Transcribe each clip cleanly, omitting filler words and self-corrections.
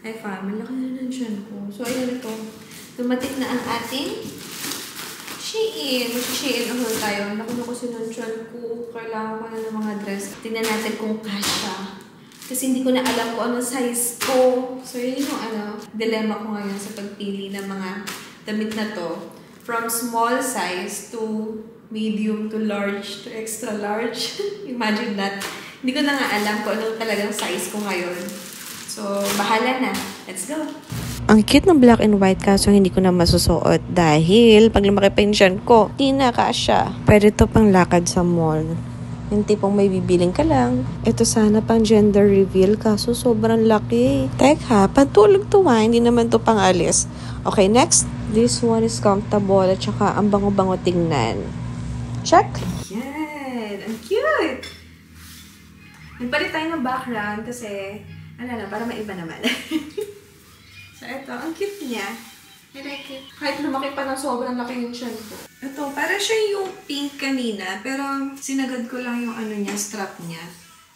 Ay, fam, malaki na ng tiyan ko. So, ayun ito. Dumating na ang ating Shein. Mag-Shein ako tayo. Laki na kasi ng tiyan ko. Kailangan ko na ng mga dress. Tingnan natin kung kasha. Kasi hindi ko na alam kung anong size ko. So, yun yung dilemma ko ngayon sa pagpili ng mga damit na to. From small size to medium to large to extra large. Imagine that. Hindi ko na nga alam kung anong talagang size ko ngayon. So, bahala na. Let's go! Ang cute ng black and white kaso hindi ko na masusuot dahil pag lumaki pa yung tiyan ko, di na kasya. Pwede to pang lakad sa mall. Yung tipong may bibiling ka lang. Ito sana pang gender reveal kaso sobrang laki. Teka, pantulog to hindi naman to pang alis. Okay, next. This one is comfortable at saka ang bango-bango tingnan. Check! Yan! Ang cute! Nagpalit tayo ng background kasi para maiba naman. So, ito. Ang cute niya. I like it. Kahit lumaki pa ng sobrang laki yung tiyan ko. Ito, para siya yung pink kanina. Pero, sinagad ko lang yung strap niya.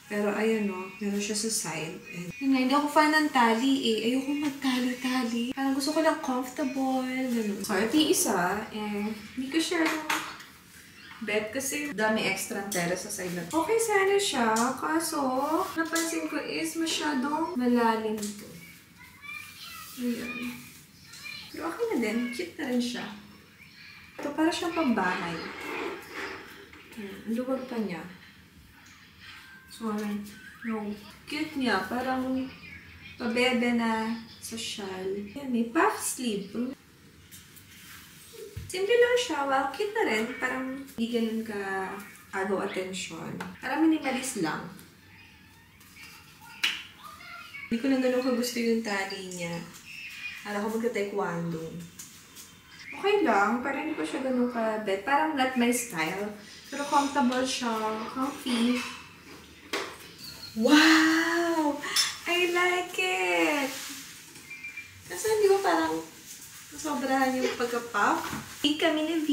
Pero, ayun meron siya sa side. Hindi ako fan ng tali Ayoko magtali-tali. Parang gusto ko lang comfortable. Ganun. So, ito yung isa. Hindi ko share ng bed kasi dami extra tela sa side na. Okay sana siya. Kaso, napansin ko is masyadong malalim ito. Ayan. Pero okay na din. Cute na rin siya. Ito para siyang pambahay. Ang luwag pa niya. So, cute niya. Parang pabebe na sa shawl. Ayan, may puff sleeve. Simple lang siya. Well, cute na rin. Parang hindi ganun ka agaw attention. Parang minimalist lang. Hindi ko lang ganun kagusto yung tali niya. Alam ko magka-taekwondo. Okay lang. Parang hindi ko siya ganun ka-bet. Parang not my style. Pero comfortable siya. Comfy. Wow! I like it! Kasi hindi ko parang sobrahan yung pagka-puff. Kami ni V.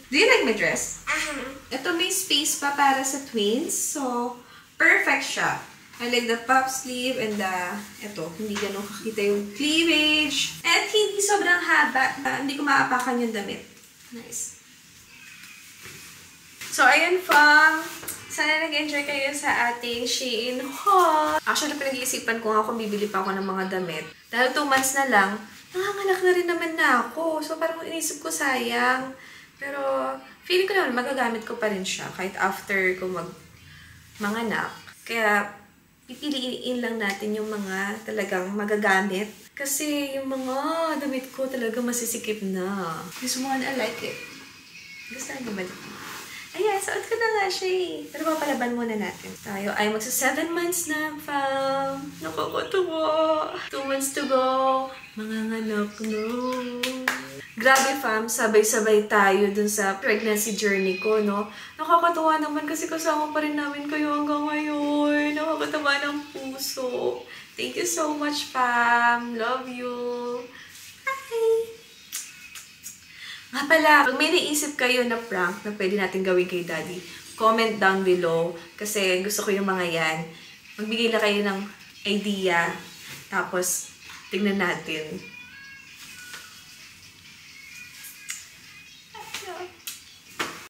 Do you like my dress? Ito may space pa para sa twins. So, perfect siya. I like the puff sleeve and ito, hindi ganun kakita yung cleavage. At hindi sobrang haba. Hindi ko maapakan yung damit. Nice. So, ayun fam. Sana nag-enjoy kayo sa ating Shein haul. Actually, pinag-iisipan ko nga kung bibili pa ako ng mga damit. Dahil 2 months na lang, nanganganak na rin naman na ako. So, parang inisip ko sayang. Pero, feeling ko naman, magagamit ko pa rin siya kahit after ko manganak. Kaya, pipiliin lang natin yung mga talagang magagamit. Kasi yung mga damit ko talaga masisikip na. This one, I like it. Gusto na ba? Ayan, suot ko na nga siya Pero papalaban muna natin. Tayo ay magsa 7 months na, fam. Nakakatuwa. 2 months to go. Manganganak no. Grabe, fam. Sabay-sabay tayo dun sa pregnancy journey ko, no? Nakakatuwa naman kasi kasama pa rin namin kayo hanggang ngayon. Nakakatawa ng puso. Thank you so much, fam. Love you. Bye! Nga pala, pag may naisip kayo na prank na pwede natin gawin kay Daddy, comment down below. Kasi gusto ko yung mga yan. Magbigay na kayo ng idea. Tapos, tignan natin.